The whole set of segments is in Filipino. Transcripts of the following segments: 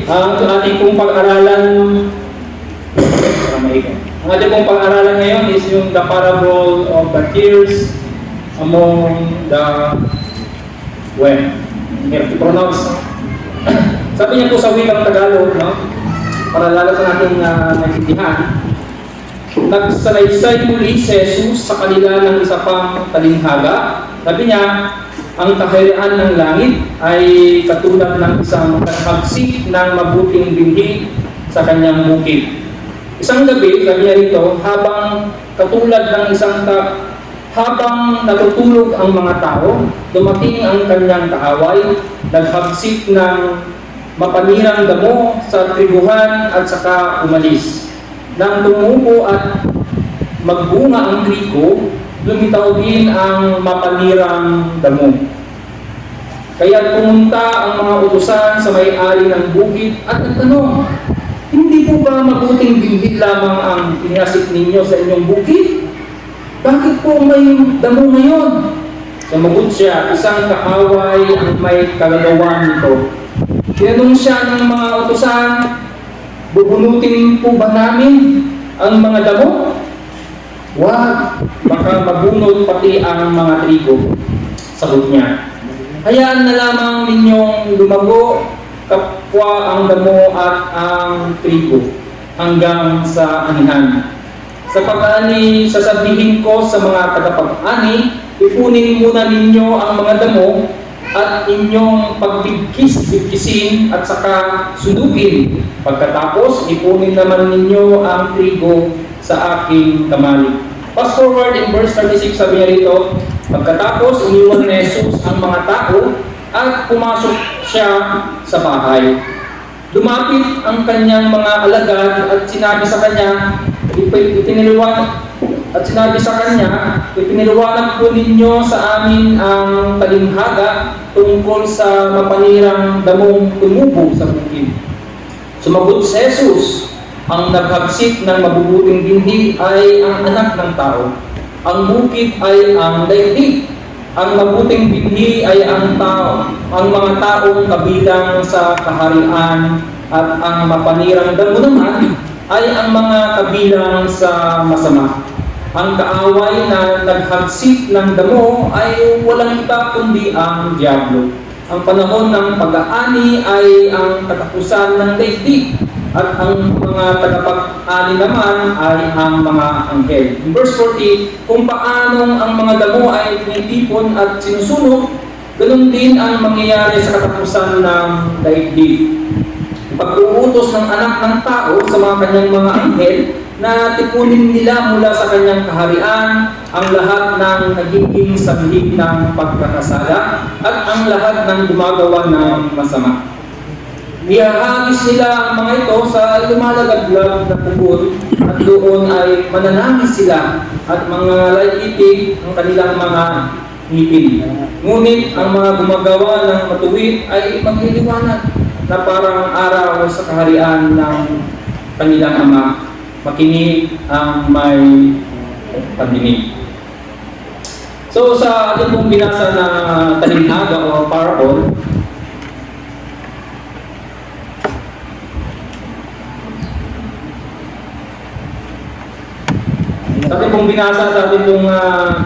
Ang ating pong pag-aralan, ang ating pong pag-aralan ngayon is yung the parable of the tares among the hirap i-pronounce. Sabi niya po sa wikang Tagalog, no? Para lalo pa natin naintindihan. Nagsalaysay muli si Jesus sa kanila ng isa pang talinghaga. Sabi niya, ang kaharian ng langit ay katulad ng isang naghagsik ng mabuting binhi sa kanyang bukid. Isang gabi, sabi niya rito, habang natutulog ang mga tao, dumating ang kanyang kaaway, naghagsik ng mapanirang damo sa tribuhan at saka umalis. Nang tumubo at magbunga ang trigo, lumitaw din ang mapanirang damo. Kaya pumunta ang mga utusan sa may-ari ng bukid at nagtanong, hindi po ba mabuting binhi lamang ang pinasik ninyo sa inyong bukid? Bakit po may damo ngayon? Sumagot siya, isang kaaway ang may kagagawan nito. Tinanong siya ng mga utusan, bubunutin po ba namin ang mga damo? Wag, baka mabunot pati ang mga trigo. Sagot niya, hayaan na lamang ninyong lumago kapwa ang damo at ang trigo hanggang sa anihan. Sa pag-ani, sasabihin ko sa mga tagapag-ani, ipunin muna ninyo ang mga damo at inyong pagbigkis-bigkisin at saka sundugin. Pagkatapos, ipunin naman ninyo ang trigo sa aking kamali. Fast forward in verse 36, sabi niya rito, pagkatapos, iniwan ni Jesus ang mga tao at pumasok siya sa bahay. Lumapit ang kanyang mga alagad at sinabi sa kanya, ipiniliwanag po ninyo sa amin ang talinghaga tungkol sa mapanirang damong tumubo sa bukid. Sumagot si Jesus, ang naghagsik ng mabubuting binhi ay ang anak ng tao. Ang bukid ay ang daigdig. Ang mabuting binhi ay ang tao, ang mga taong kabilang sa kaharian, at ang mapanirang damo naman ay ang mga kabilang sa masama. Ang kaaway na naghagsik ng damo ay walang iba kundi ang diablo. Ang panahon ng pag-aani ay ang katapusan ng daigdig, at ang mga tagapag-ani naman ay ang mga anghel. In verse 40, kung paanong ang mga damo ay tinitipon at sinusunog, ganun din ang mangyayari sa katapusan ng daigdig. Pag-uutos ng anak ng tao sa mga kanyang mga anghel na tipunin nila mula sa kanyang kaharian ang lahat ng nagiging sanhi ng pagkakasala at ang lahat ng gumagawa ng masama. Ihahagis nila ang mga ito sa lumalagaglag na pugon at doon ay mananangis sila at mga laitig ang kanilang mga ngipin. Ngunit ang mga gumagawa ng matuwid ay magliliwanag na parang araw sa kaharian ng kanilang Ama. Makinig ang may pandinig. So sa ating pong binasa na talinghaga o parable, sa ating pong binasa sa ating pong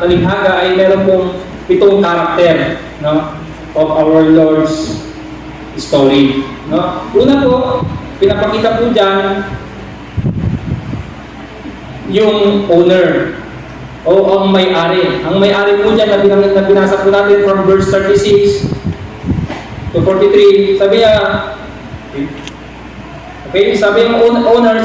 talinghaga ay meron pong 7 karakter, no, of our Lord's story. No? Una po, pinapakita po dyan yung owner o ang may-ari. Ang may-ari po dyan na binasa po natin from verse 36 to 43. Sabi niya, okay, sabi ng owner,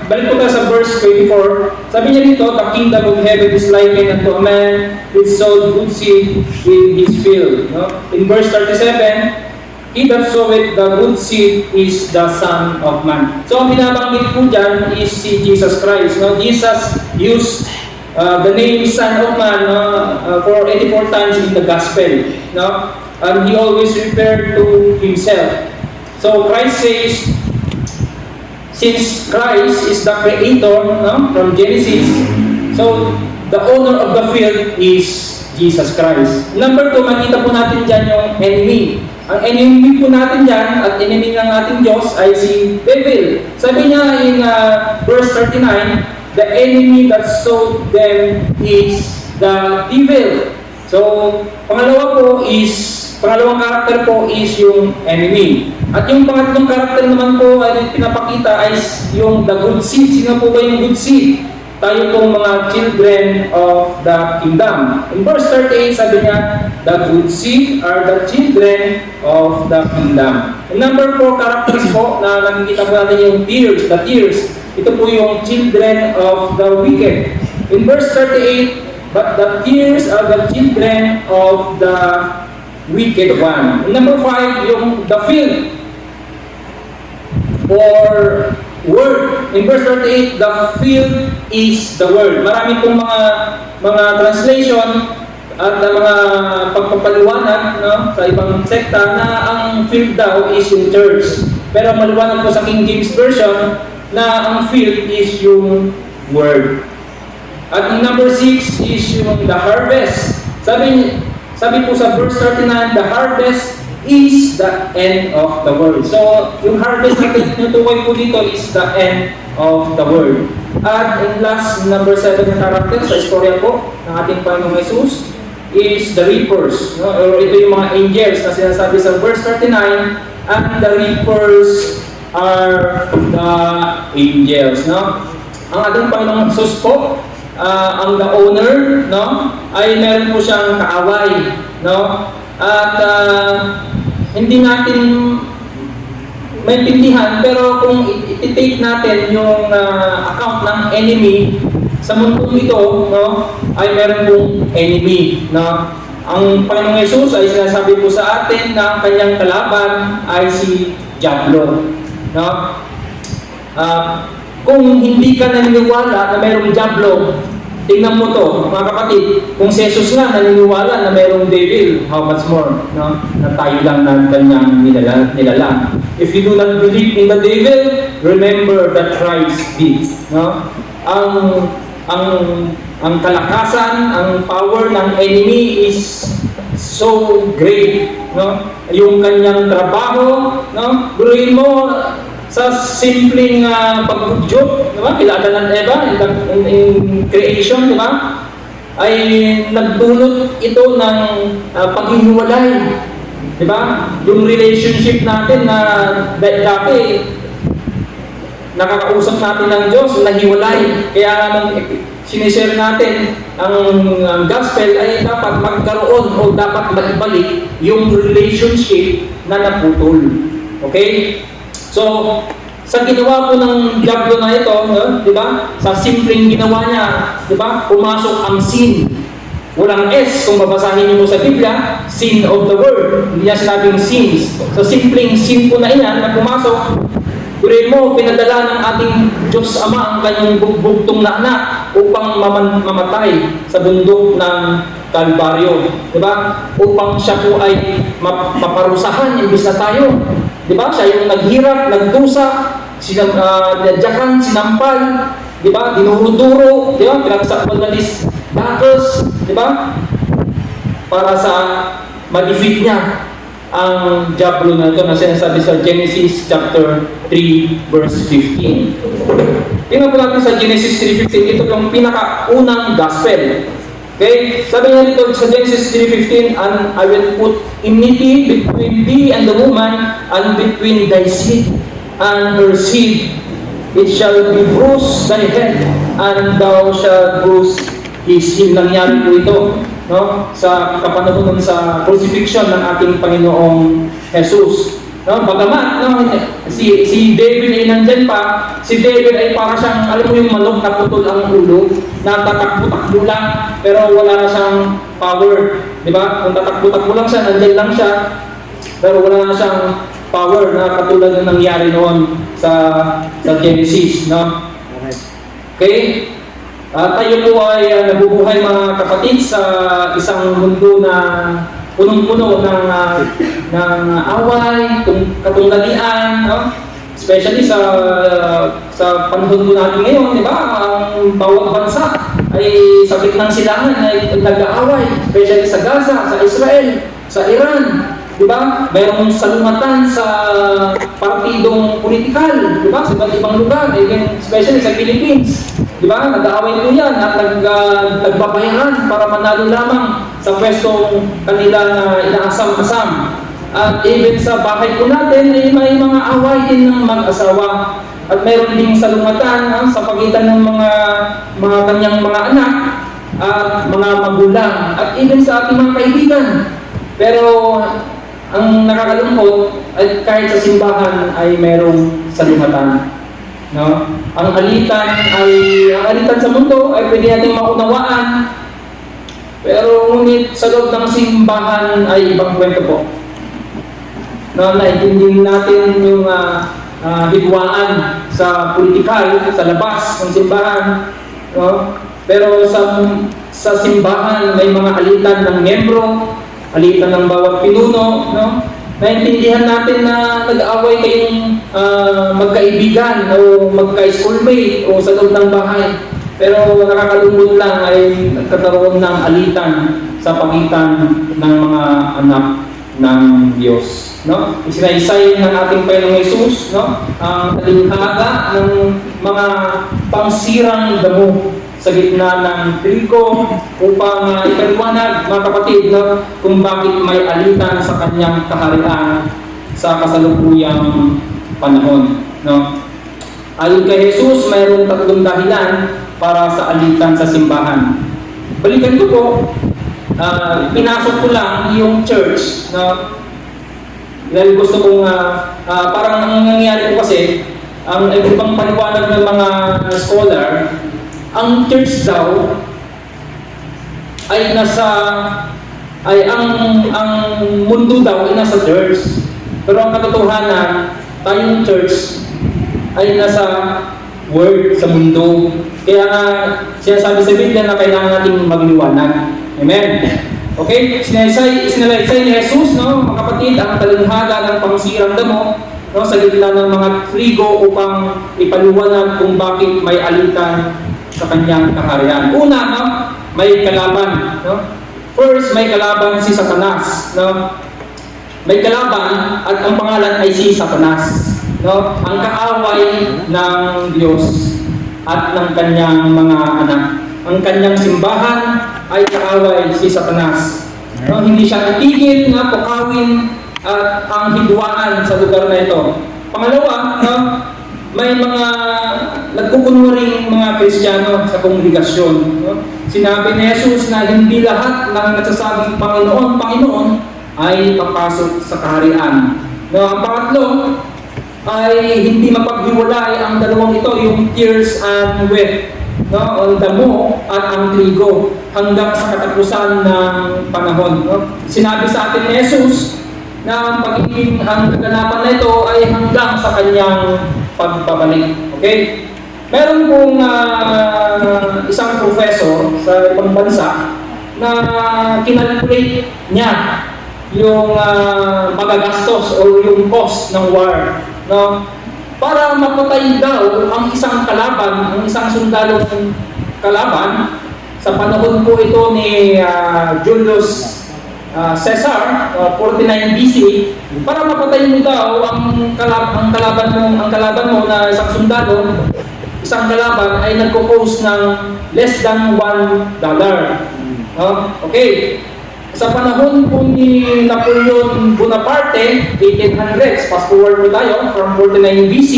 balik po tayo sa verse 24. Sabi niya dito, the kingdom of heaven is likened unto a man which sowed good seed in his field. No? In verse 37, he that soweth the good seed is the Son of Man. So, ang binabanggit po dyan is si Jesus Christ. No? Jesus used the name Son of Man for 84 times in the Gospel. No? And he always referred to himself. So, Christ says, since Christ is the creator, no? From Genesis, so the owner of the field is Jesus Christ. Number 2, makita po natin dyan yung enemy. Ang enemy po natin dyan at enemy ng ating Diyos ay si devil. Sabi niya in verse 39, the enemy that sowed them is the devil. So, pangalawang karakter po is yung enemy. At yung pangatlong karakter naman po ay pinapakita ay yung the good seed. Sino po ba yung good seed? Tayo pong mga children of the kingdom. In verse 38, sabi niya, the good seed are the children of the kingdom. In number 4 characters po na nakikita po natin yung tears, the tears. Ito po yung children of the wicked. In verse 38, but the tears are the children of the wicked one. In number 5, yung the field or word. In verse 38, the field is the word. Marami pong mga translation at mga pagpapaliwanag, no, sa ibang sekta na ang field daw is yung church. Pero maliwanag po sa King James Version na ang field is yung word. At yung number 6 is yung the harvest. Sabi po sa verse 39, the harvest is the end of the world. So, yung harvest na tinutukoy po dito is the end of the world. At in last, number 7 na character sa istorya po ng ating Panginoong Jesus is the reapers. No? Or ito yung mga angels na sinasabi sa verse 39, and the reapers are the angels. No? Ang ating Panginoong Jesus po, ang the owner, no, ay meron po siyang kaaway, no? At hindi natin maintindihan, pero kung i-take natin yung account ng enemy sa mundong ito, no, ay meron pong enemy, no? Ang Panginoong Jesus ay sinasabi po sa atin na ang kanyang kalaban ay si Diablo, no? Kung hindi ka naniniwala na mayroong Diablo, tingnan mo to, mga kapatid, kung si Jesus nga naniniwala na mayroong devil, how much more, no? Na tayo lang na kanyang nilala. If you do not believe in the devil, remember that Christ did, no? Ang kalakasan, ang power ng enemy is so great, no? Yung kanyang trabaho, no? Guruin mo, sa simpleng pag-joke, di ba? Kila Adan at Eva in creation, di ba? Ay nagdulot ito ng paghihiwalay, di ba? Yung relationship natin na dati nakakausap natin ng Diyos, nahiwalay. Kaya nung sinishare natin ang gospel ay dapat magkaroon o dapat maibalik yung relationship na naputol. Okay? So, sa ginawa po ng Diablo na ito, no, di ba? Sa simpleng ginawa niya, di ba? Pumasok ang sin. Walang S kung babasahin niyo sa Biblia, sin of the word. Hindi niya sinabing sins. So, simpleng sin po na iyan na pumasok. Purihin mo, pinadala ng ating Diyos Ama ang kanyang bugtong na anak upang mamatay sa bundok ng Kalbaryo. Di ba? Upang siya po ay maparusahan imbis na tayo. Di ba? Siya yung naghirap, nagdusa, sinadyakan, sinampal, di ba? Dinuro-duro, di ba? Pinagsakpal na dakos, di ba? Para sa ma-defeat niya ang Diablo na ito na sinasabi sa Genesis chapter 3 verse 15. Tingnan po natin sa Genesis 3:15, ito yung pinakaunang gospel. Okay? Sabi nga dito sa Genesis 3:15, and I will put enmity between thee and the woman, and between thy seed and her seed. It shall be bruised thy head, and thou shalt bruise his heel. Nangyari po ito, no? Sa kapanahonan sa crucifixion ng ating Panginoong Jesus. No? Bagamat, no, si David ay nandyan pa, si David ay para siyang, alam mo yung manok na putol ang ulo, na tatakbo-takbo lang, pero wala na siyang power. Di ba? Kung tatakbo-takbo lang siya, nandyan lang siya, pero wala na siyang power na katulad ng nangyari noon sa Genesis. No? Okay? Tayo po ay nabubuhay mga kapatid sa isang mundo na punong-puno ng away, katungalian, no? Especially sa panahon po natin ngayon, di ba? Ang bawat bansa ay sa gitnang silangan ay nag-aaway, especially sa Gaza, sa Israel, sa Iran, di ba? Mayroong salungatan sa partidong politikal, di ba? Sa iba't ibang lugar, especially sa Philippines. Di ba? Nag-aaway po yan at nagbabayaran para manalo lamang sa pwestong kanilang inaasam-asam. At even sa bahay po natin, may mga away din ng mag-asawa. At mayroon ding salungatan sa pagitan ng mga kanyang mga anak at mga magulang. At even sa ating mga kaibigan. Pero ang nakakalungkot ay kahit sa simbahan ay mayroong salungatan. No? Ang alitan sa mundo ay pwede nating maunawaan. Pero ngunit sa loob ng simbahan ay ibang kwento po. No, naiintindihin natin yung hidwaan sa politikal, sa labas ng simbahan. No? Pero sa simbahan may mga alitan ng membro, alitan ng bawat pinuno, no? Naintindihan natin na nag-aaway kayong magkaibigan o magka-schoolmate o sa loob ng bahay. Pero nakakalungkot lang ay nagkakaroon ng alitan sa pagitan ng mga anak ng Diyos. No? Isinaysay ng ating Panginoong Hesus, no? Ang talinhaga ng mga pangsirang damo sa gitna ng trigo upang ipaliwanag, mga kapatid, no, kung bakit may alitan sa kanyang kaharian sa kasalukuyang panahon. No? Ayon kay Jesus, mayroong 3 dahilan para sa alitan sa simbahan. Balikan ko po, pinasok ko lang yung church. No? Dahil gusto kong, parang ang nangyayari ko kasi, ang ibang paliwanag ng mga scholar, ang church daw ay ang mundo daw ay nasa church. Pero ang katotohanan, tayong church ay nasa word, sa mundo. Kaya sinasabi sa Biblia na kailangan nating magliwanag. Amen? Okay? Sinalaysay ni Jesus, no, mga kapatid, ang talinhaga ng pangsirang damo, no, sa gitna ng mga trigo upang ipaliwanag kung bakit may alitan sa kanyang kaharian. Una, no, may kalaban. No? First, may kalaban si Satanas. No? May kalaban at ang pangalan ay si Satanas. No? Ang kaaway ng Diyos at ng kanyang mga anak. Ang kanyang simbahan ay kaaway si Satanas. No? Hindi siya itigil na pukawin at ang hidwaan sa lugar na ito. Pangalawa, no, may mga nagkukunwaring mga Kristiyano sa kongregasyon. No? Sinabi ni Jesus na hindi lahat ng nagsasabing Panginoon, Panginoon ay papasok sa kaharian. No, ang pangatlo ay hindi mapaghiwalay ang dalawang ito, yung tears and wheat, no, ang damo at ang trigo hanggang sa katapusan ng panahon. No? Sinabi sa atin ni Jesus na pagiging ang kaganapan na ito ay hanggang sa kanyang pagbabalik. Okay? Meron pong isang professor sa ibang bansa na kinalculate niya yung magagastos o yung cost ng war. No? Para mapatay daw ang isang kalaban, ang isang sundalong kalaban, sa panahon po ito ni Julius Caesar, 49 BC, para mapatay mo daw ang kalaban mo na isang sundalo, isang kalaban ay nagko-cost ng less than $1. Okay. Sa panahon po ni Napoleon Bonaparte, 1800s, fast forward po tayo, from 49 BC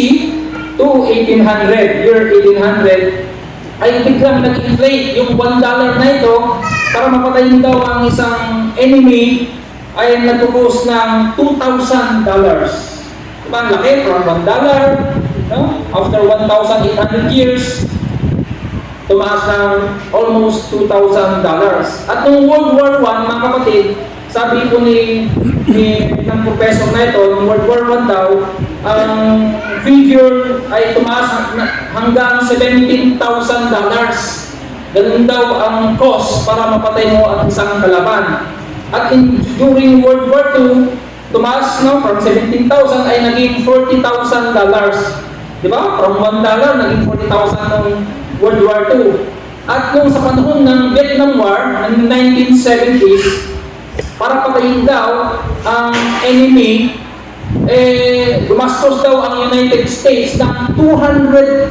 to 1800, year 1800, ay biglang nag-inflate yung $1 na ito para mapatay mo daw ang isang enemy ay nagpo-cost ng $2,000. Diba ang laki? From $1, no? After 1,800 years, tumaas ng almost $2,000. At noong World War I, mga kapatid, sabi po ng professor na ito, noong World War I daw, ang figure ay tumaas hanggang $17,000. Ganun daw ang cost para mapatay mo ang isang kalaban. At during World War II, tumaas, no, from 17,000 ay naging $40,000. Diba? From $1, naging 40,000 noong World War II. At nung sa panahon ng Vietnam War, ng 1970s, para patayin daw ang enemy, gumastos daw ang United States ng $200,000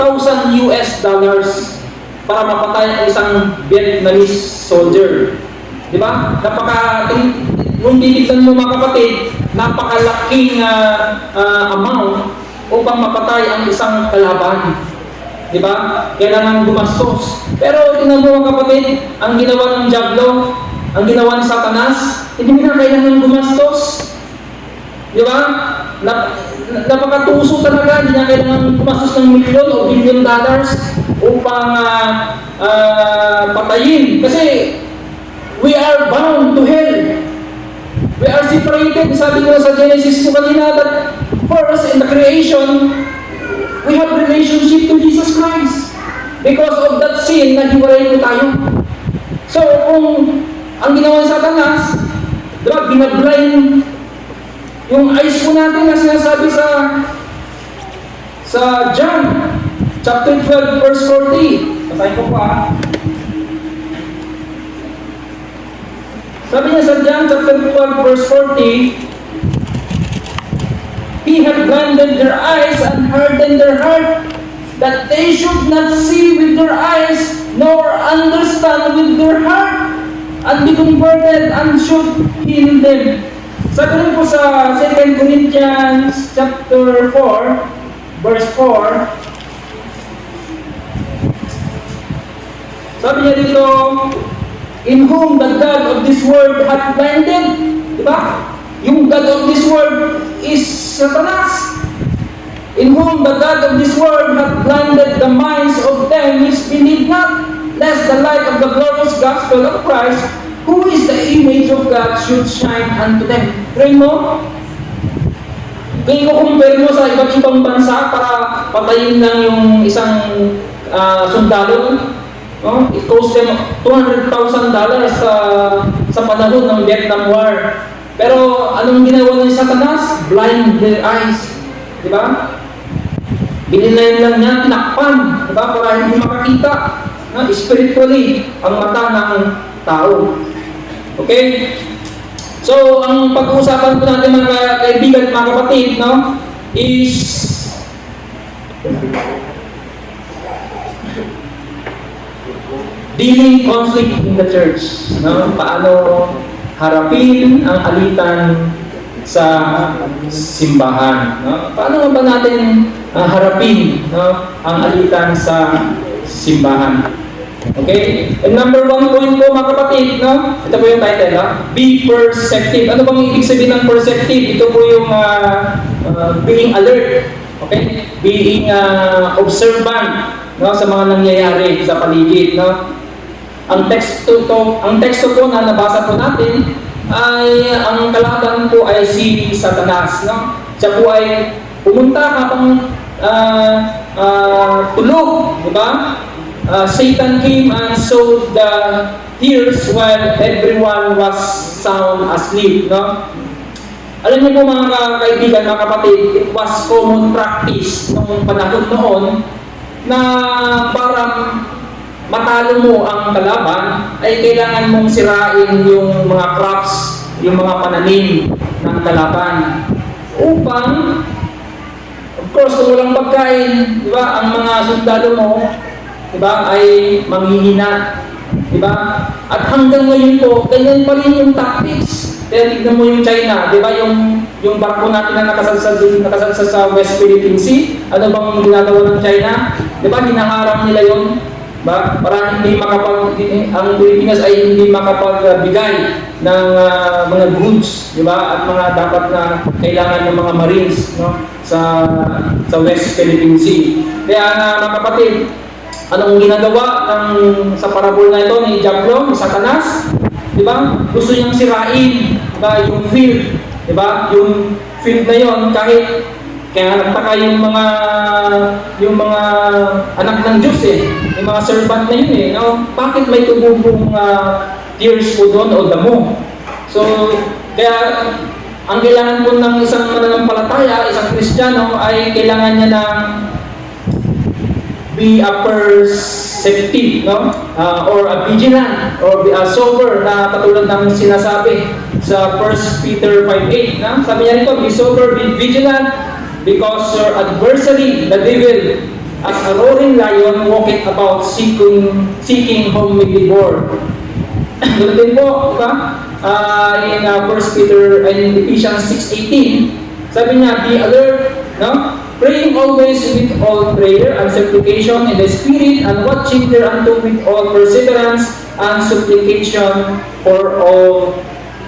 para mapatay ang isang Vietnamese soldier. Di ba? Kung titignan mo mga kapatid, napakalaking amount upang mapatay ang isang kalaban. Di ba? Kailangan gumastos. Pero tingnan mo mga kapatid, ang ginawa ng diablo, ang ginawa ni Satanas, hindi na kailangan gumastos. Di ba? Napakatuso talaga, hindi na kailangan gumastos ng milyon o billion dollars upang patayin. Kasi we are bound to hell. We are separated. Sabi ko sa Genesis ko kanina that first in the creation, we have relationship to Jesus Christ. Because of that sin, naghiwalay po tayo. So, kung ang ginawa ng Satanas, diba, binablind yung eyes po natin na sinasabi sa John, chapter 12, verse 40. Basahin ko pa. Sabi niya sa John, chapter 12, verse 40, He had blinded their eyes and hardened their heart, that they should not see with their eyes, nor understand with their heart, and be converted, and should heal them. Sabi rin po sa 2 Corinthians chapter 4, verse 4, sabi niya dito, in whom the God of this world hath blinded. Diba? Yung God of this world is Satanas. In whom the God of this world hath blinded the minds of them which believe not, lest the light of the glorious gospel of Christ, who is the image of God, should shine unto them. Pray mo? Kung i-compare mo sa iba't ibang bansa para patayin lang yung isang sundalo, no? It cost them $200,000 sa panahon ng Vietnam War. Pero anong ginawa ng Satanas? Blind their eyes. Diba? Binilayan lang niya, tinakpan. Diba? Para hindi makakita, no? Spiritually ang mata ng tao. Okay? So, ang pag-uusapan po natin mga kaibigan, mga kapatid, no, is dealing conflict in the church. No? Paano harapin ang alitan sa simbahan. No? Paano ba natin harapin, no, ang alitan sa simbahan? Okay? And number 1 point po mga kapatid, no? Ito po yung title, no? Be perceptive. Ano bang ibig sabihin ng perceptive? Ito po yung being alert. Okay? Being observant, no, sa mga nangyayari sa paligid, no? Ang teksto po na nabasa po natin ay ang kalaban po ay si Satanas, no? Siya po ay pumunta habang tulog, di ba? Satan came and sowed the tears while everyone was sound asleep, no? Alam niyo po mga kaibigan, mga kapatid, it was common practice noong panahon noon na parang matalo mo ang kalaban ay kailangan mong sirain yung mga crops, yung mga pananim ng kalaban upang, of course, kung walang pagkain, di ba, ang mga sundalo mo, di ba, ay manghihina, di ba? At hanggang ngayon po, ganyan pa rin yung tactics. Kaya tignan mo yung China, di ba, yung barko natin na nakasalsa sa West Philippine Sea, ano bang ginagawa ng China? Di ba, hinaharap nila yun? Ba? Para hindi ang Pilipinas ay hindi makapagbigay ng mga goods, di ba? At mga dapat na kailangan ng mga marines, no, sa West Philippine Sea. Kaya mga kapatid, anong ginagawa sa parabol na ito ni Diablo, ni Satanas? Di ba? Gusto niyang sirain, di ba, yung field, di ba? Yung field na yon, kahit kaya nagtaka yung mga anak ng Diyos yung mga servant na yun no? Bakit may tumubong tears po doon o damo? So, kaya ang kailangan po ng isang mananampalataya, isang Kristiyano ay kailangan niya ng be a perceptive, no? Or a vigilant, or be a sober na katulad ng sinasabi sa 1 Peter 5:8, na? Sabi niya rito, be sober, be vigilant, because your adversary, the devil, as a roaring lion, walketh about seeking whom may devour. Doon din po, diba? In 1 Peter and Ephesians 6:18, sabi niya, be alert, no? Praying always with all prayer and supplication in the Spirit, and watching thereunto with all perseverance and supplication for all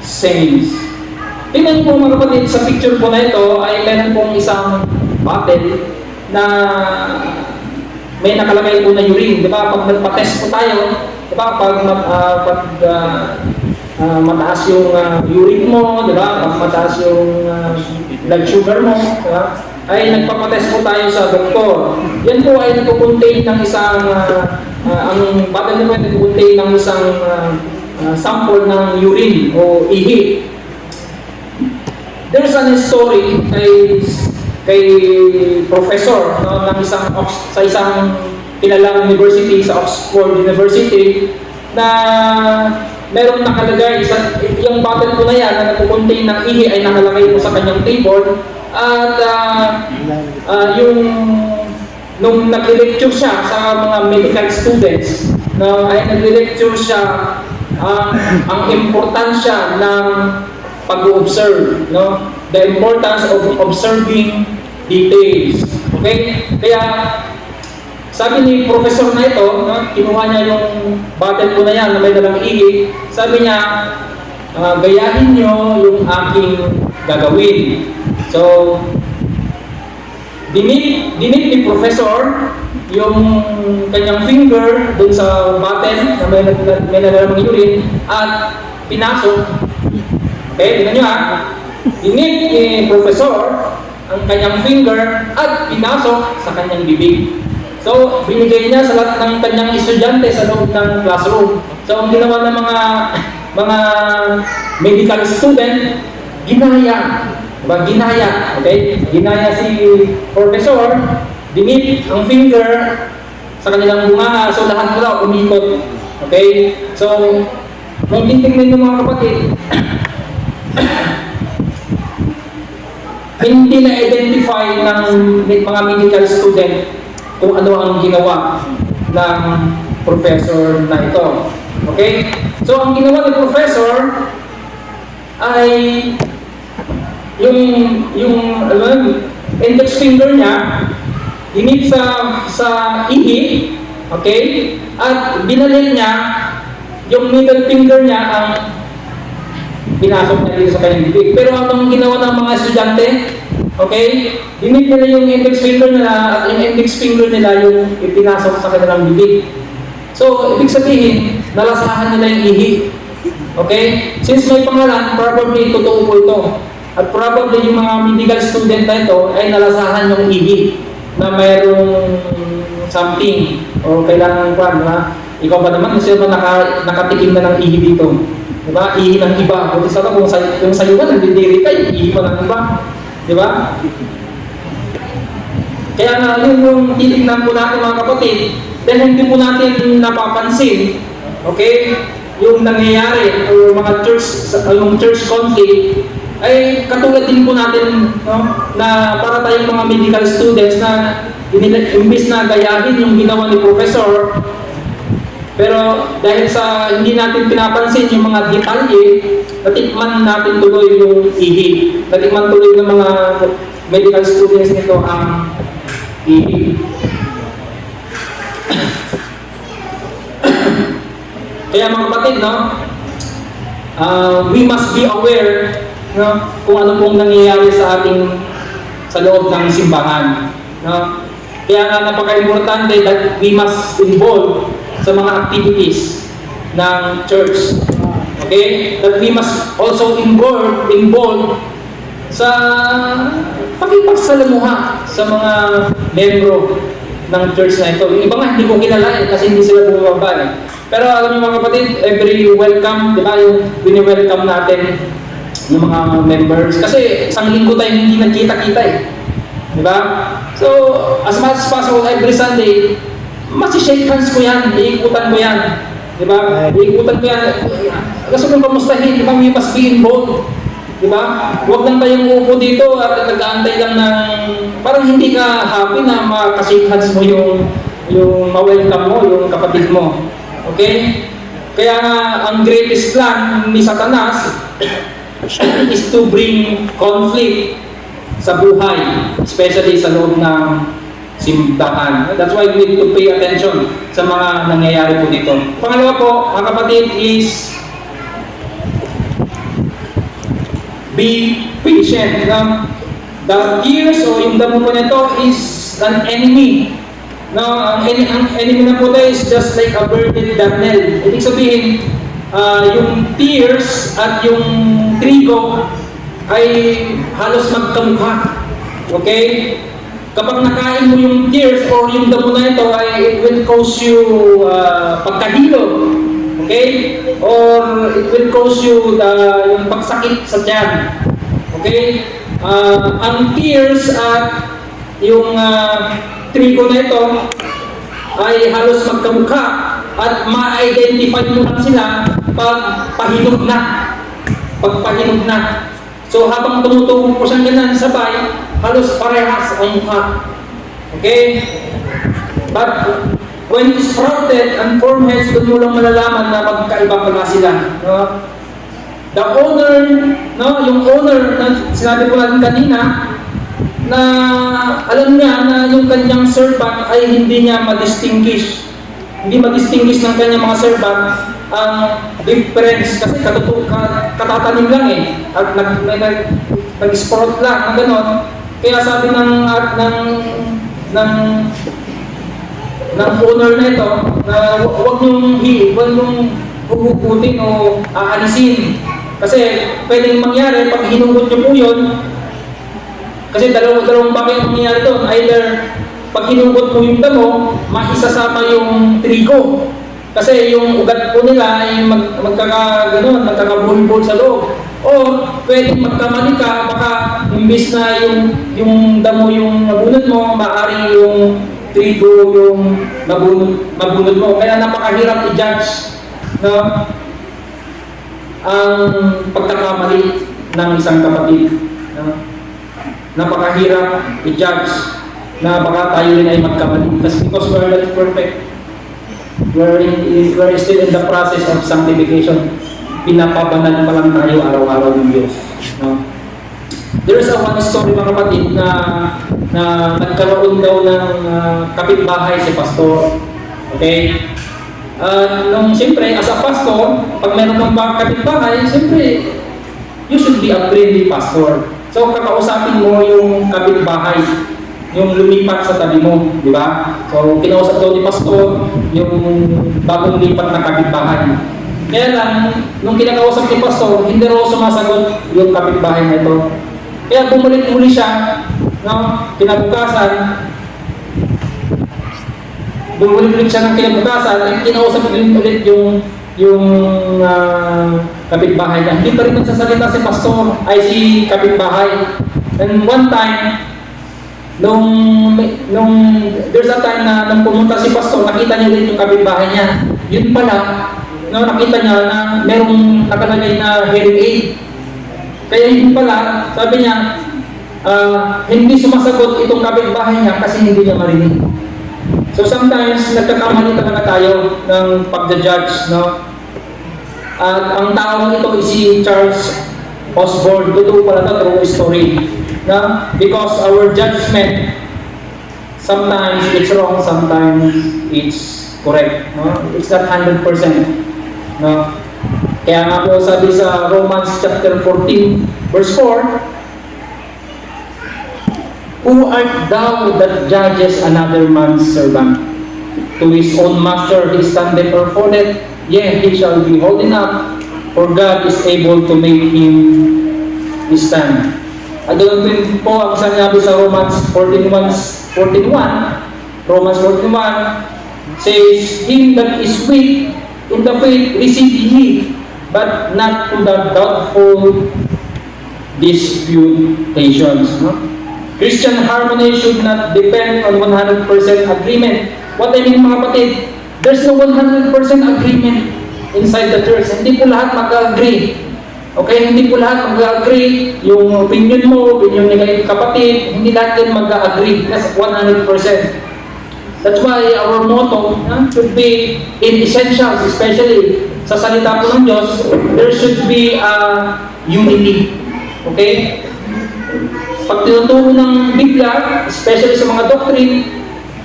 saints. Tingnan po mga kapatid, sa picture po na ito ay meron pong isang bottle na may nakalagay po na urine. Di ba? Pag nagpa-test po tayo, di ba? Pag mataas yung urine mo, di ba? Pag mataas yung blood sugar mo, di ba? Ay nagpapatest po tayo sa doktor. Yan po ay nagpo-contain ng isang ang bottle nito ay nagpo-contain ng isang sample ng urine o ihi. There's an story kay professor, no, ng sa isang kilalang university, sa Oxford University, na meron nakalagay yung bottle po na yan na nagpo-contain ng ihi ay nakalagay po sa kanyang table. At nung nag-lecture siya sa mga medical students, no, ay nag-lecture siya ang importansya ng pag-observe, no, the importance of observing details. Okay? Kaya sabi ni professor na ito, no, kinuha niya yung bottle po na yan na may dalang ihi, sabi niya, gayahin niyo yung aking gagawin. So, dinip ni professor yung kanyang finger dun sa bottle na may nalalamang urine at pinasok. Okay, tingnan nyo ha. Dinip ni professor ang kanyang finger at pinasok sa kanyang bibig. So, binigay niya sa lahat ng kanyang estudyante sa loob ng classroom. So, ang ginawa ng mga medical student, ginaya. Diba? Ginaya, okay? Ginaya si professor, dinip ang finger sa kanilang bunganga, so lahat nila umikot. Okay? So, kung titignan ng mga kapatid, hindi na-identify ng mga medical student kung ano ang ginawa ng professor na ito. Okay? So, ang ginawa ng professor ay yung index finger niya dinip sa ihi, okay? At binalin niya yung middle finger niya ang pinasok niya dito sa kanyang bibig. Pero anong ginawa ng mga estudyante, okay? Dinip nila yung index finger nila at yung index finger nila yung ipinasok sa kanilang bibig. So, ibig sabihin, nalasahan nila yung ihi. Okay? Since may pangalan, probably totoo po ito. At probably yung mga medical student na ito ay nalasahan yung ihi na mayroong something o kailangan pa, diba? Ikaw ba naman, kasi ba nakatikim na ng ihi dito? Diba? Ihi ng iba. Buti sa kung sa'yo ba, nandidiri ka, ihi pa ng iba. Diba? Kaya nga, yung titignan po natin mga kapatid, dahil hindi po natin napapansin, okay, yung nangyayari o mga church conflict, ay katulad din po natin, no, na para tayong mga medical students na imbis na gayahin yung ginawa ni professor, pero dahil sa hindi natin pinapansin yung mga detalye, natikman natin tuloy yung ihi. Natikman tuloy ng mga medical students nito ang ihi. Kaya mga kapatid, no, we must be aware, no, kung ano pong nangyayari sa loob ng simbahan. No? Kaya nga napaka-importante that we must involve sa mga activities ng church. Okay? That we must also involve sa pakipagsalamuha sa mga membro ng church na ito. Yung iba nga hindi ko kilala kasi hindi sila bumababa eh. Pero alam niyo mga kapatid, every welcome, di ba, yung wini-welcome natin yung mga members. Kasi isang linggo tayo hindi nagkita-kita eh. Di ba? So, as much as possible, every Sunday, masi-shake hands ko yan, iikutan ko yan. Di ba? Iikutan ko yan. gusto kong kamustahin, di ba? We must be involved. Di ba? Huwag lang tayong uupo dito at nag-aantay lang ng, parang hindi ka happy na makashake hands mo yung ma-welcome mo, yung kapatid mo. Okay? Kaya nga, ang greatest plan ni Satanas is to bring conflict sa buhay, especially sa loob ng simbahan. That's why we need to pay attention sa mga nangyayari po dito. Pangalawa po, mga kapatid, is be patient. The tears o yung damo po nito is an enemy. Ang enemy na po tayo is just like a burdened Daniel. Ibig sabihin, yung tears at yung trigo ay halos magkamukha. Okay? Kapag nakain mo yung tears or yung damo na ito, ay it will cause you pagkahilo. Okay? Or it will cause you yung pagsakit sa tiyan. Okay? Ang tears at yung trigo na ito ay halos magkamukha at ma-identify mo lang sila pag pahinog na. Pag pahinog na. So habang tumutubo po siyang ganun sabay, halos parehas ang mukha. Okay? But when it's sprouted and formed heads, doon mo lang malalaman na magkaiba pala sila. No? The owner, no, yung owner na sinabi ko natin kanina, na alam niya na yung kanyang servant ay hindi niya ma-distinguish. Hindi ma-distinguish ng kanyang mga servant ang difference kasi katatanim lang eh at nag-sprout lang ng ganon. Kaya sabi ng owner na ito na huwag niyong huhugutin o aalisin kasi pwedeng mangyari pag hinugot niyo po yun kasi dalawang bagay ang mangyayari doon. Either pag hinugot mo yung damo, maisasama yung trigo. Kasi yung ugat po nila ay magkakabulbul sa loob. O pwedeng magkamali ka, baka imbis na yung damo yung nabunod mo, maaari yung trigo yung mabunod mo. Kaya napakahirap i-judge na ang pagkakamali ng isang kapatid. Napakahirap i-judge na baka tayo rin ay magkamali. Because we are not perfect. We're still in the process of sanctification. Pinapabanal pa lang tayo araw-araw ng Diyos. No? There is one story mga kapatid na nagkaroon daw ng kapitbahay si pastor. Okay? Siyempre, as a pastor, pag meron kang kapitbahay, siyempre, you should be a friendly pastor. So, kakausapin mo yung kapitbahay, yung lumipat sa tabi mo, di ba? So, kinausap daw ni pastor yung bagong lipat na kapitbahay. Kaya lang, nung kinakausap ni pastor, hindi raw sumasagot yung kapitbahay na ito. Kaya bumalik muli siya, no? Kinabukasan, bumalik siya ng kinabukasan, at kinausap ulit yung kapitbahay niya. Hindi pa rin nagsasalita si pastor, ay si kapitbahay. And one time, there's a time na nung pumunta si pastor, nakita niya ulit yung kapitbahay niya. Yun pala, nakita niya na merong nakalagay na hearing aid. Kaya yun pala, sabi niya, hindi sumasagot itong kapitbahay niya kasi hindi niya marinig. So sometimes, nagkakamali talaga tayo ng pagja-judge, no? At ang tao ito is si Charles Osborne. Totoo pala ito, true story. No? Because our judgment, sometimes it's wrong, sometimes it's correct. No? It's not 100%. No? Kaya nga po sabi sa Romans chapter 14, verse 4, "Who art thou that judges another man's servant? To his own master he standeth or falleth, yea, he shall be holding up, for God is able to make him stand." At doon din po ang sinabi sa Romans 14:1, Romans 14:1 says, "Him that is weak in the faith receive ye, but not to the doubtful disputations." No? Christian harmony should not depend on 100% agreement. What I mean mga kapatid, there's no 100% agreement. inside the church. Hindi po lahat mag-agree. Okay, hindi po lahat mag-agree. Yung opinion mo, opinion ni kapatid, hindi lahat din mag-agree. That's 100%. That's why our motto should be in essentials, especially sa salita po ng Diyos, there should be a unity. Okay? Pag tinuturo ng Biblia, especially sa mga doctrine,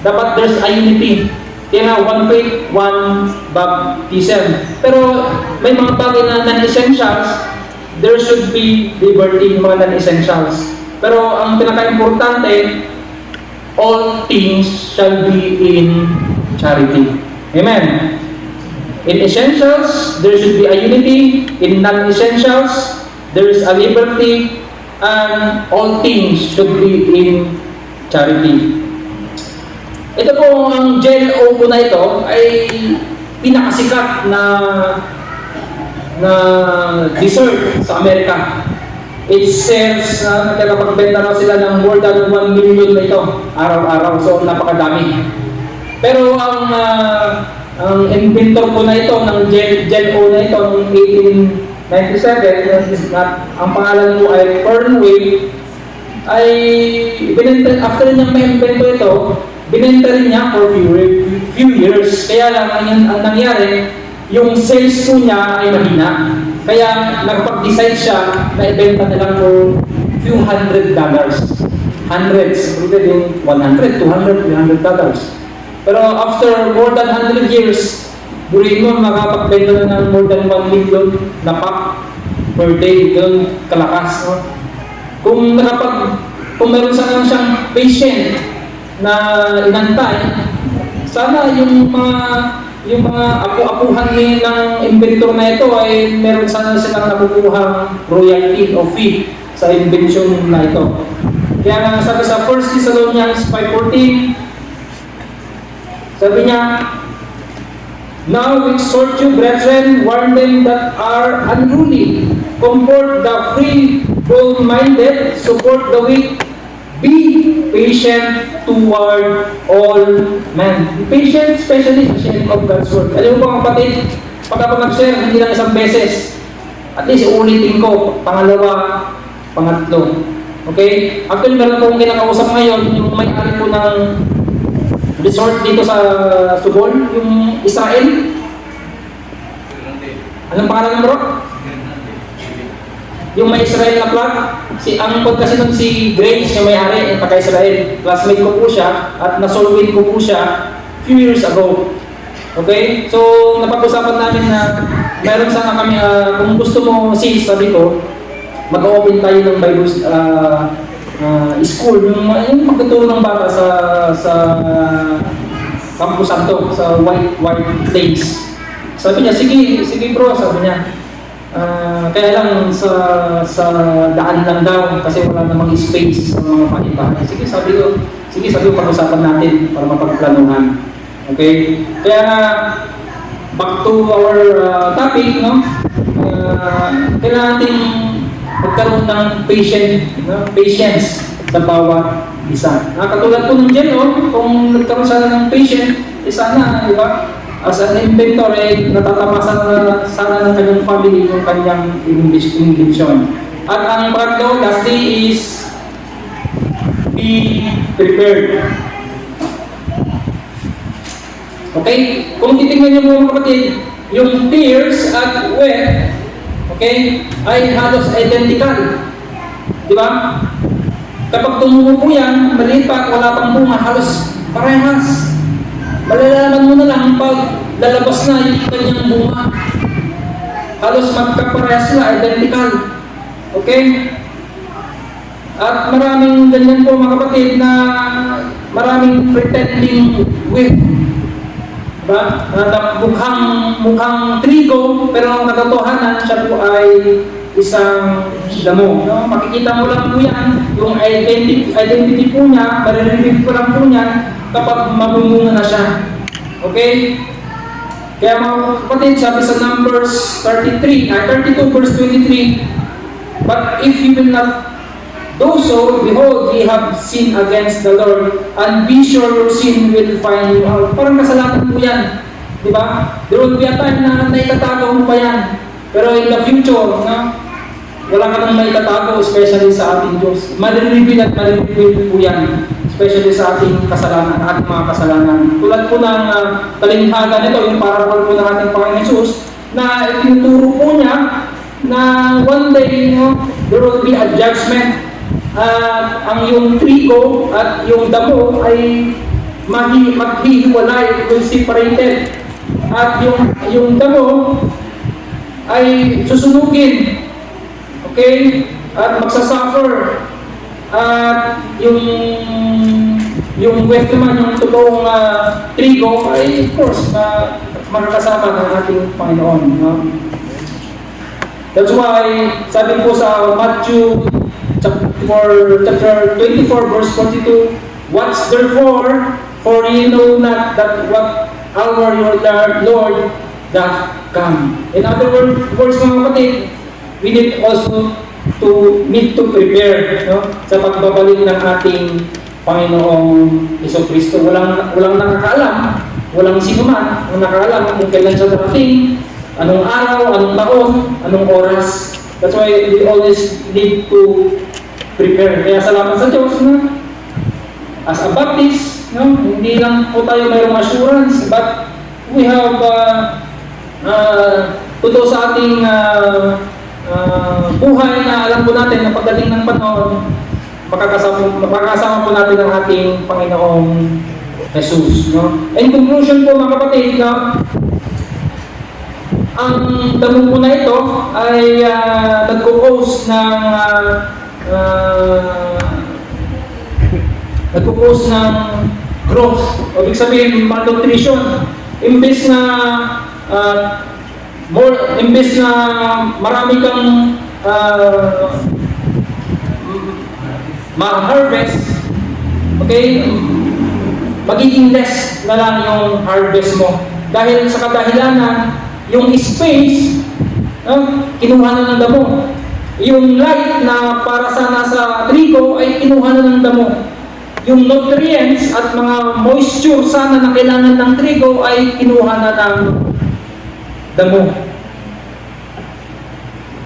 dapat there's a unity. Kaya nga, one faith, one baptism. Pero may mga bagay na non-essentials, there should be liberty, mga non-essentials. Pero ang pinaka-importante, all things shall be in charity. Amen. In essentials, there should be a unity. In non-essentials, there is a liberty. And all things should be in charity. Ito po, ang JLO po na ito ay pinakasikat na dessert sa Amerika. It sells, nagkakapagbenta na sila ng more than 1 million na ito araw-araw. So, napakadami. Pero ang inventor po na ito ng JLO na ito noong 1897, ang pangalan po ay Fernway, ay after niyang ma-invento ito, binenta rin niya for few years. Kaya lang ang nangyari, yung sales po niya ay mahina. Kaya nagpag-decide siya na ibenta na lang for few $100. Hundreds, yung $100, $200, $300. Pero after more than 100 years, burin mo makapagbenta na ng more than 1 million na pack per day. Ganun kalakas. No? Kung meron sana siyang patient na inantay, sana yung mga apu-apuhan ng inventor na ito ay meron sana silang nakukuhang royalty o fee sa invention na ito. Kaya nga sabi sa 1 Thessalonians 5:14, sabi niya, "Now we exhort you, brethren, warn them that are unruly, comfort the feeble-minded, support the weak, be patient toward all men." Patient, especially sa sharing of God's word. Alam mo ba kapatid, pag ako nag-share, hindi lang isang beses. At least ulitin ko, pangalawa, pangatlo. Okay? Actually, meron po akong kinakausap ngayon, yung may-ari po ng resort dito sa Subol, yung Israel. Anong pangalan ng bro? Yung may Israel na flag. Ang kasi nun si Grace, yung may-ari, pagka-Israel. Classmate ko po siya at nasolvate ko po siya few years ago. Okay? So, napag-usapan namin na meron sana kami, kung gusto mo, sis, sabi ko, mag-open tayo ng Bible school, yung magtuturo ng bata sa Campus Santo, sa White Plains. Sabi niya, sige bro, sabi niya. Kaya lang sa daan lang daw kasi wala namang space sa mga pahibahay. Sige, sabi ko, pag-usapan natin para mapagplanuhan. Okay? Kaya back to our topic, no? Kailangan natin magkaroon ng patience sa bawat isa. Katulad po ng Jello, kung nagkaroon sana ng patience, sana, di ba? As an inventor, natatamasan na sana ng kanyang family yung kanyang invention. At ang pangatlo, lastly, is be prepared. Okay? Kung titingnan niyo mga kapatid, yung tears at wet, okay, ay halos identical. Di ba? Kapag tumubo po yan, maliit pa, wala pang bunga, halos parehas. Malalaman mo na lang pag lalabas na yung kanyang bunga. Halos magkaparehas sila, identical. Okay? At maraming ganyan po mga kapatid na maraming pretending with. Diba? Mukhang trigo, pero ang katotohanan siya po ay isang damo. No? Makikita mo lang po yan, yung identity po niya, maririnig ko lang po niya kapag mabumunga na siya. Okay? Kaya mga kapatid, sabi sa Numbers 32 verse 23, "But if you will not do so, behold, ye have sinned against the Lord, and be sure your sin will find you out." Parang kasalanan po yan. Di ba? There will be a time na naitatago mo pa yan. Pero in the future, wala ka nang maitatago, especially sa ating Diyos. Malilibil at malilibil po yan, especially sa ating kasalanan, ating mga kasalanan. Tulad po ng talinghaga nito, yung parable po ng ating Panginoon Jesus, na itinuturo po niya na one day, there will be a judgment. Ang yung trigo at yung damo ay maghihiwalay, will separated. At yung damo ay susunugin. Okay? At magsasuffer. At yung wet naman, yung totoong trigo ay of course makakasama ng ating Panginoon. No? That's why sabi po sa Matthew chapter 24 verse 42, "Watch therefore, for ye know not that what hour your Lord doth come." In other words, mga kapatid, we need also need to prepare, no, sa pagbabalik ng ating Panginoong Jesucristo. Walang nakakaalam, walang sino man ang nakakaalam kung kailan siya darating, anong araw, anong taon, anong oras. That's why we always need to prepare. Kaya salamat sa Diyos na as a Baptist, no, hindi lang po tayo mayroong assurance, but we have totoo sa ating buhay na alam po natin na pagdating ng panahon, makakasama po natin ang ating Panginoong Jesus. No? In conclusion po mga kapatid, no, ang damo po na ito ay nagko-cause ng growth. Ibig sabihin, malnutrition. Imbes na marami kang ma-harvest, okay, magiging less na lang yung harvest mo. Dahil sa kadahilanan, yung space, kinuha na ng damo. Yung light na para sana sa trigo ay kinuha na ng damo. Yung nutrients at mga moisture sana na kailangan ng trigo ay kinuha na ng damo.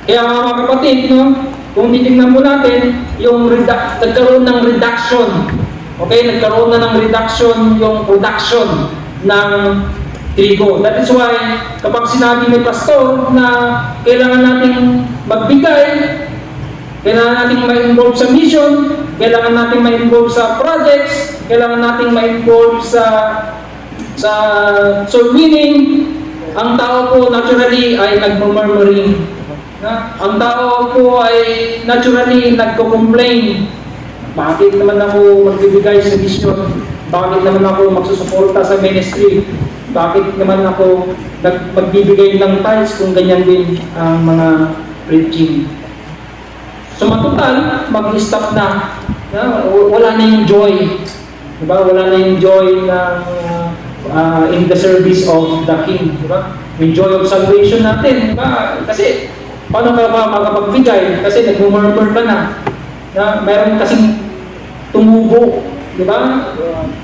Kaya mga kapatid, no, kung titignan mo natin, yung nagkaroon ng reduction. Okay, nagkaroon na ng reduction yung production ng trigo. That is why, kapag sinabi ni pastor na kailangan nating magbigay, kailangan nating ma-involve sa mission, kailangan nating ma-involve sa projects, kailangan nating ma-involve sa soul winning, ang tao po naturally ay nagmumurmuring. Ang tao po ay naturally nagko-complain. Bakit naman ako magbibigay sa mission? Bakit naman ako magsusuporta sa ministry? Bakit naman ako magbibigay ng tithes kung ganyan din ang mga preaching? So matutal, mag-stop na. Wala na yung joy. Diba? Wala na yung joy ng in the service of the King. Diba? Yung joy of salvation natin. Diba? Kasi paano ka ba makapagbigay? Kasi nag-murmur ka na. Meron kasing tumubo. Diba?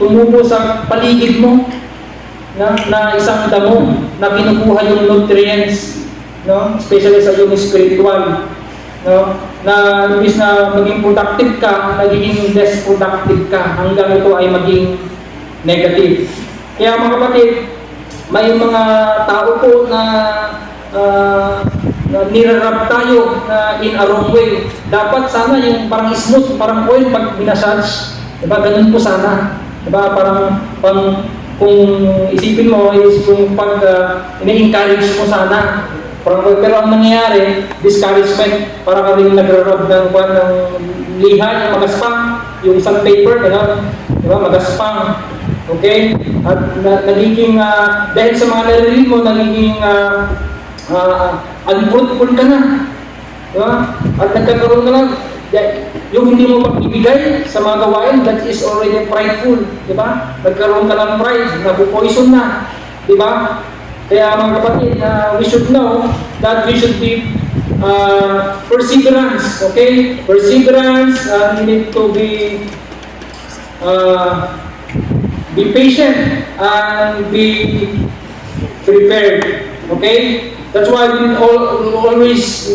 Tumubo sa paligid mo. Na isang damo na kinukuha yung nutrients, no, especially sa yung spiritual, no, na imbis na maging productive ka, nagiging less productive ka hanggang ito ay maging negative. Kaya mga kapatid, may mga tao po na nirarab tayo na in a wrong way. Dapat sana yung parang smooth, parang oil pag minasage, diba, ganun po sana, diba, parang kung isipin mo is kung pag ini-encourage mo sana. Pero ang nangyayari, discouragement, para ka rin nag-rub ng liha, yung magaspang, yung sandpaper, diba? Magaspang. Okay? At nagiging, dahil sa mga narinig mo, nagiging unfruitful ka na. Diba? At nagkakaroon ka lang, yung hindi mo pagbibigay sa mga gawain, that is already prideful, di ba? Nagkaroon ka ng pride, napupoison na, di ba? Kaya mga kapatid, we should know that we should be perseverance, okay? Perseverance, we need to be patient and be prepared. Okay? That's why we always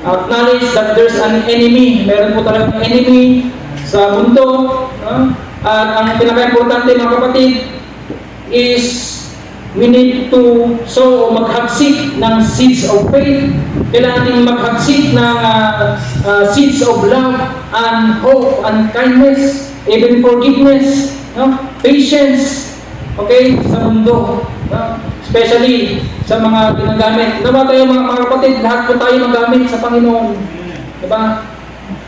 acknowledge that there's an enemy. Meron po talagang enemy sa mundo. At ang pinaka-importante mga kapatid is we need to sow o maghagsik ng seeds of faith. Kailangan natin maghagsik ng seeds of love and hope and kindness, even forgiveness, patience, okay, sa mundo. Especially sa mga ginagamit. Nawa tayo mga kapatid, lahat po tayo magamit sa Panginoon. Diba?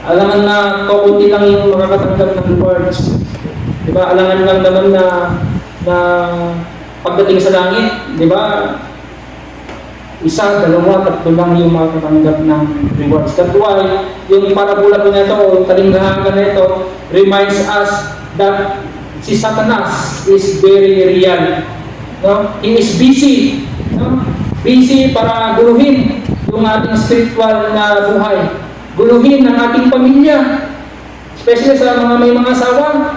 Alangan na kaunti lang yung makakatanggap ng rewards. Diba? Alangan lang naman na pagdating sa langit, di ba? Isa, dalawa, tatlo lang yung makakatanggap ng rewards. That's why, yung parabola po na ito, yung talinggahagan na ito, reminds us that si Satanas is very real. No? He is busy. No? Busy para guluhin yung ating spiritual na buhay. Guluhin ang ating pamilya. Especially sa mga may mga asawa.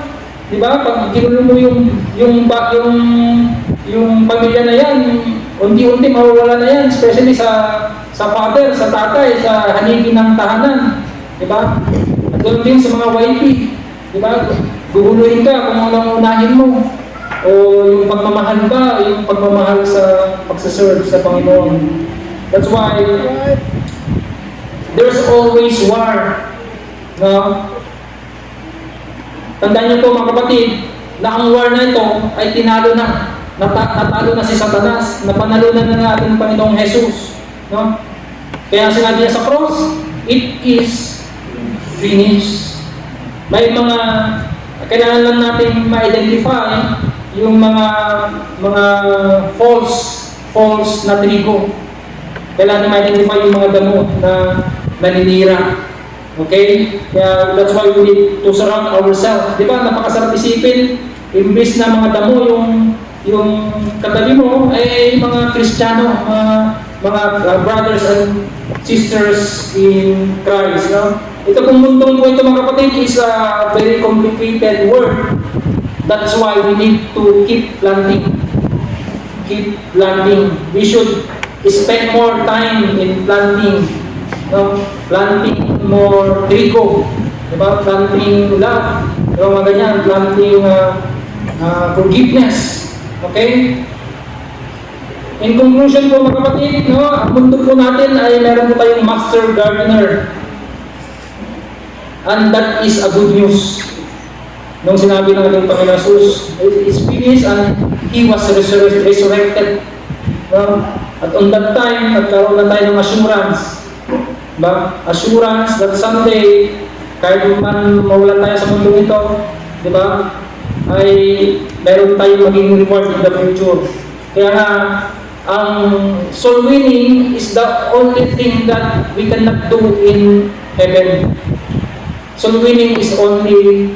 Di ba? Pag ginulo mo yung pamilya na yan, unti-unti mawawala na yan, especially sa father, sa tatay, sa haligi ng tahanan. Di ba? At doon din sa mga wifey. Di ba? Guguluhin ka kung anong unahin mo. O yung pagmamahal ba, yung pagmamahal sa pagsaserve sa Panginoon. That's why there's always war. No? Tandaan niyo po mga kapatid, na ang war na ito ay tinalo na. Natalo na si Satanas, napanalunan na natin ang Panginoong Jesus. No? Kaya sinabi niya sa cross, it is finished. May mga, kailangan lang natin ma-identify yung mga false na trigo. Kailangan ma-identify yung mga damo na naninira. Okay? Kaya that's why we need to surround ourselves. Di ba? Napakasarap isipin. Imbis na mga damo yung katabi mo ay mga Kristiyano, mga brothers and sisters in Christ. No? Ito pong mundong po ito mga kapatid is a very complicated word. That's why we need to keep planting. Keep planting. We should spend more time in planting. No? Planting more trigo, diba? Planting love, diba? Mga ganyan, planting forgiveness. Okay? In conclusion po mga kapatid, no? Ang mundo po natin ay meron po tayong master gardener. And that is a good news. Nung sinabi ng ating Panginoon Jesus, it's finished and He was resurrected. No? At on that time, nagkaroon na tayo ng assurance. Diba? Assurance that someday, kahit man mawala tayo sa mundo ito, diba? Ay meron tayong magiging reward in the future. Kaya nga, ang soul winning is the only thing that we cannot do in heaven. Soul winning is only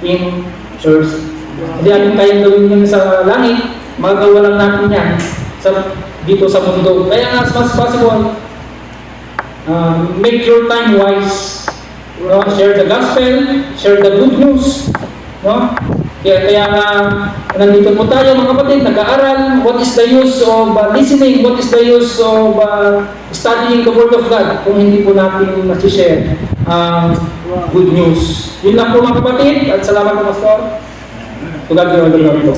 in earth. Hindi natin kayang gawin yan sa langit, magawa lang natin yan dito sa mundo. Kaya nga, as much as possible, make your time wise. No? Share the gospel, share the good news. No? Kaya nga, nandito po tayo mga kapatid, nag-aaral. What is the use of listening? What is the use of studying the Word of God kung hindi po natin nasi-share good news? Yun lang po mga kapatid, at salamat po Pastor. To God be all the glory po.